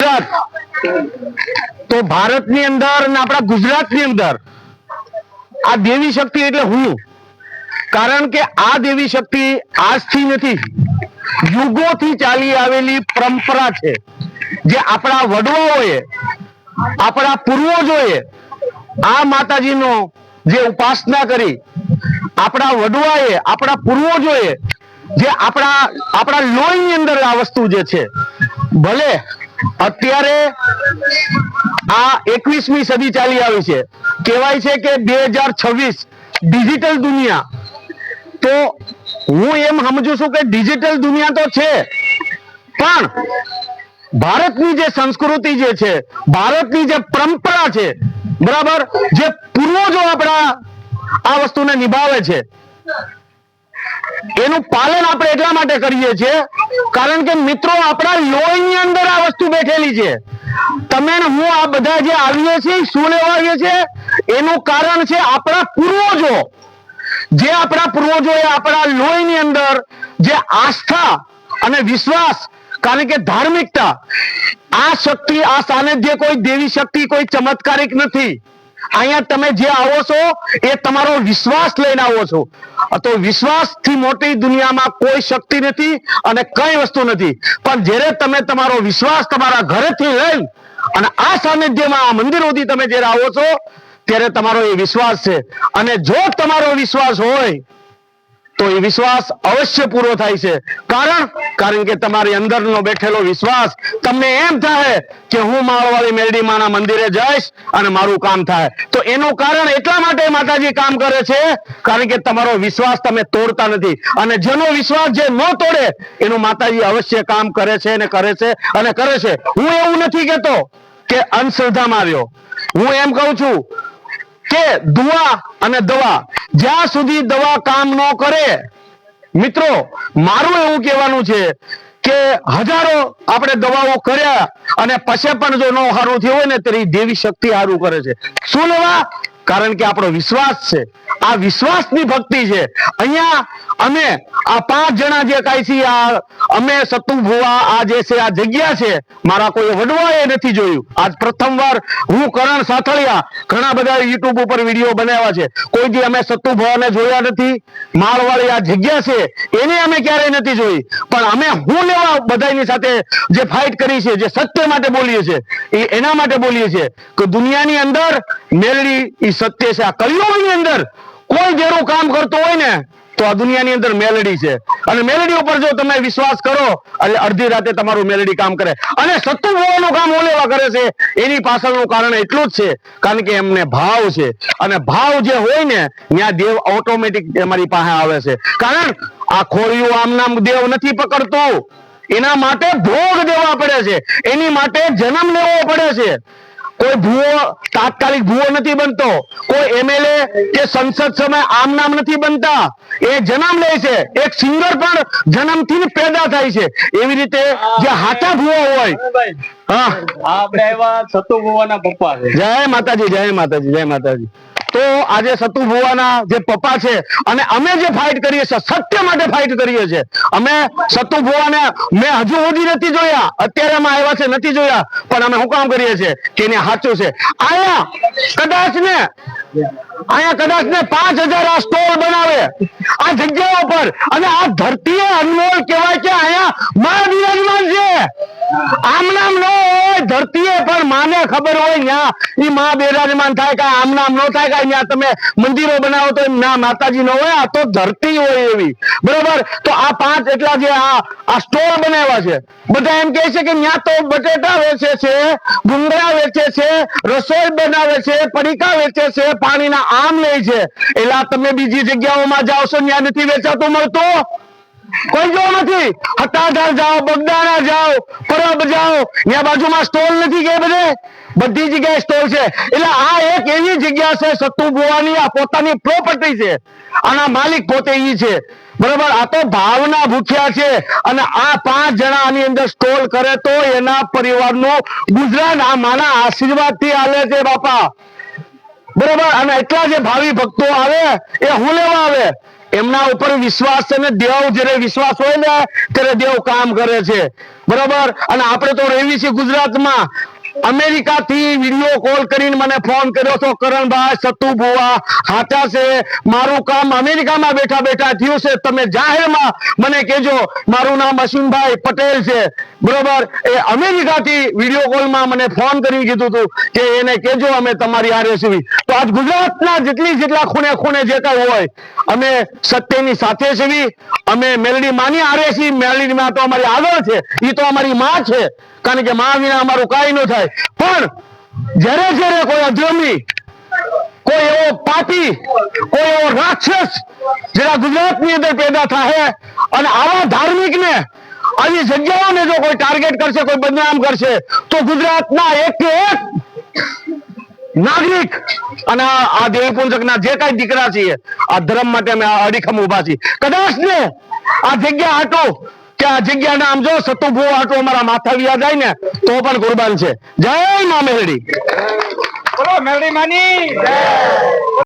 ગુજરાત, તો ભારતની અંદર અને આપણા ગુજરાતની અંદર આ દેવી શક્તિ એટલે હું. કારણ કે આ દેવી શક્તિ આજથી નથી, યુગોથી ચાલી આવેલી પરંપરા છે. જે આપણા વડવાઓએ, આપણા પૂર્વજોએ આ માતાજીનો જે ઉપાસના કરી, આપણા વડવાએ, આપણા પૂર્વજોએ જે આપણા લોહીની અંદર આ વસ્તુ જે છે, ભલે અત્યારે આ 21મી સદી ચાલી આવી છે, કહેવાય છે કે 2026 ડિજિટલ દુનિયા, તો હું એમ સમજુ છું કે ડિજિટલ દુનિયા તો છે, પણ ભારતની જે સંસ્કૃતિ જે છે, ભારતની જે પરંપરા છે, બરાબર, જે પૂર્વજો આપણા આ વસ્તુને નિભાવે છે, એનું પાલન આપણે એટલા માટે કરીએ છીએ કારણ કે મિત્રો આપણા લોહીની અંદર આ વસ્તુ બેઠેલી છે. તમે ને હું આ બધા જે આવીએ છીએ શું લેવા આવીએ છીએ, એનું કારણ છે આપણા પૂર્વજો. જે આપણા પૂર્વજોએ આપણા લોહીની અંદર જે આસ્થા અને વિશ્વાસ, કારણ કે ધાર્મિકતા, આ શક્તિ, આ સાનિધ્ય કોઈ દેવી શક્તિ, કોઈ ચમત્કારિક નથી. અહીંયા તમે જે આવો છો એ તમારો વિશ્વાસ લઈને આવો છો. તો વિશ્વાસથી મોટી દુનિયામાં કોઈ શક્તિ નથી અને કઈ વસ્તુ નથી. પણ જ્યારે તમે તમારો વિશ્વાસ તમારા ઘરેથી લઈ અને આ સાનિધ્યમાં, આ મંદિર સુધી તમે જ્યારે આવો છો, ત્યારે તમારો એ વિશ્વાસ છે. અને જો તમારો વિશ્વાસ હોય તો એ વિશ્વાસ અવશ્ય પૂરો થાય છે. કારણ કે તમારી અંદરનો બેઠેલો વિશ્વાસ તમને એમ થાય કે હું માળવાળી મેરડીમાના મંદિરે જઈશ અને મારું કામ થાય. તો એનું કારણ એટલા માટે માતાજી કામ કરે છે કારણ કે તમારો વિશ્વાસ તમે તોડતા નથી. અને જેનો વિશ્વાસ જે ન તોડે એનું માતાજી અવશ્ય કામ કરે છે અને કરે છે અને કરે છે. હું એવું નથી કહેતો કે અંધશ્રદ્ધામાં આવ્યો. હું એમ કહું છું કે દુઆ અને દવા, જ્યાં સુધી દવા કામ ન કરે, મિત્રો મારું એવું કહેવાનું છે કે હજારો આપણે દવાઓ કર્યા અને પછી પણ જો ન સારું થયું હોય ને ત્યારે દેવી શક્તિ સારું કરે છે. શું લેવા? કારણ કે આપણો વિશ્વાસ છે. આ વિશ્વાસની ભક્તિ છે. અહીંયા અમે આ 5 જણા જે કાંઈ છીએ, અમે સતુ ભુવા, આ જે છે આ જગ્યા છે, મારા કોઈ વડવાએ નથી જોયું. આજ પ્રથમવાર હું કરણ સાથળિયા, ઘણા બધા યુટ્યુબ ઉપર વિડીયો બનાવ્યા છે, કોઈ દી અમે સતુ ભુવાને જોયા નથી. માળવાળી આ જગ્યા છે એને અમે ક્યારેય નથી જોઈ. પણ અમે હું લેવા બધાની સાથે જે ફાઇટ કરી છે, જે સત્ય માટે બોલીએ છીએ, એના માટે બોલીએ છીએ કે દુનિયાની અંદર મેલડી એ સત્ય છે. આ કળિયુગની અંદર કોઈ જેરું કામ કરતો હોય ને તો આ દુનિયાની અંદર મેલડી છે. અને મેલડી ઉપર જો તમે વિશ્વાસ કરો એટલે અડધી રાતે તમારું મેલડી કામ કરે. અને સત્તુ ભુવાનું કામ ઓલેવા કરે છે, એની પાછળનું કારણ એટલું જ છે કારણ કે એમને ભાવ છે. અને ભાવ જે હોય ને ત્યાં દેવ ઓટોમેટિક તમારી પાસે આવે છે. કારણ આ ખોડિયું આમ નામ દેવ નથી પકડતું, એના માટે ભોગ દેવા પડે છે, એની માટે જન્મ લેવો પડે છે. કોઈ ભૂવો તાત્કાલિક ભૂવો નથી બનતો, કોઈ એમએલએ કે સંસદ સમય આમ નામ નથી બનતા, એ જન્મ લે છે. એક સિંગર પણ જન્મથી પેદા થાય છે. એવી રીતે જે હાચા ભૂવો હોય, હા, આપણે એવા સતુ ભુવાના પપ્પા છે. જય માતાજી, જય માતાજી, જય માતાજી. તો આજે સતુ ભુવાના જે પપ્પા છે અને અમે જે ફાઇટ કરીએ છીએ, સત્ય માટે ફાઇટ કરીએ છીએ. અમે સતુ ભુવાને મેં હજુ સુધી નથી જોયા, અત્યારે અમે આવ્યા છે નથી જોયા, પણ અમે શું કામ કરીએ છીએ કે એને સાચું છે. અહીંયા કદાચ ને 5000 આ સ્ટોલ બનાવે આ જગ્યાઓ પર, અને આ ધરતી અનમોલ કહેવાય કે અહીંયા માં બિરાજમાન છે. આમ નામ ન હોય ધરતીએ, પણ માને ખબર હોય ત્યાં ઈ માં બિરાજમાન થાય. કે આમ નામ ન થાય, કે ત્યાં તમે મંદિરો બનાવો તો ના માતાજી ન હોય, આ તો ધરતી હોય એવી, બરોબર. તો આ 5 એટલા જે આ સ્ટોલ બનાવ્યા છે, બધા એમ કહે છે કે ત્યાં તો બટેટા વેચે છે, ભૂંગળા વેચે છે, રસોઈ બનાવે છે, પડીકા વેચે છે, પાણીના આમ લે છે. એટલે તમે બીજી જગ્યાઓમાં જાઓ છો ત્યાં નથી વેચાતું મળતું, કોઈ જો નથી. હતાધાર જાઓ, બગદાણા જાઓ, પરબ જાઓ, ત્યાં બાજુમાં સ્ટોલ નથી કે બધે બધી જગ્યાએ સ્ટોલ છે. એટલે આ એક એવી જગ્યા છે સતુ ભુવાની, આ પોતાની પ્રોપર્ટી છે, આના માલિક પોતે ઈ છે, બરોબર. આ તો ભાવના ભૂખ્યા છે. અને આ 5 જણા આની અંદર સ્ટોલ કરે તો એના પરિવારનું ગુજરાન આ માના આશીર્વાદ થી હાલે છે બાપા, બરોબર. અને એટલા જે ભાવિ ભક્તો આવે એ હું લેવા આવે, એમના ઉપર વિશ્વાસ છે ને દેવ જ્યારે વિશ્વાસ હોય ને ત્યારે દેવ કામ કરે છે. બરોબર. અને આપણે તો રહેવી છીએ ગુજરાતમાં. અમેરિકા થી વિડીયો કોલ કરીને મને ફોન કર્યો હતો, કરણભાઈ સતુ ભુવા સાચા છે, મારું કામ અમેરિકામાં બેઠા બેઠા થયું છે, તમે જાહેરમાં મને કહેજો. મારું નામ અશ્વિનભાઈ પટેલ છે, બરોબર. એ અમેરિકાથી વિડીયો કોલમાં મને ફોન કરી કીધું હતું કે એને કહેજો અમે તમારી હારે છીએ. તો આજ ગુજરાતના જેટલા ખૂણે ખૂણે જે કઈ હોય અમે સત્યની સાથે છીએ. અમે મેલડી માની હારે છીએ. મેલડી માં તો અમારી આગળ છે, એ તો અમારી માં છે, કારણ કે માં વિના અમારું કાંઈ ન થાય. પણ જ્યારે જ્યારે કોઈ અધર્મી, કોઈ એવો પાપી, કોઈ એવો રાક્ષસ જેના ગુજરાતની અંદર પેદા થાય અને આવા ધાર્મિક ને આવી જગ્યાઓને જો કોઈ ટાર્ગેટ કરશે, કોઈ બદનામ કરશે, તો ગુજરાતના એક કે એક નાગરિક અને આ દેવીપુંજકના જે કઈ દીકરા છીએ આ ધર્મ માટે અમે અડીખમ ઉભા છીએ. કદાચ ને આ જગ્યા હાટો કે આ જગ્યા નામ જો સતુભો હાટો અમારા માથા વ્યા જાય ને તો પણ કુરબાન છે. જય મા મેલડી. બોલો મેલડી માની જય.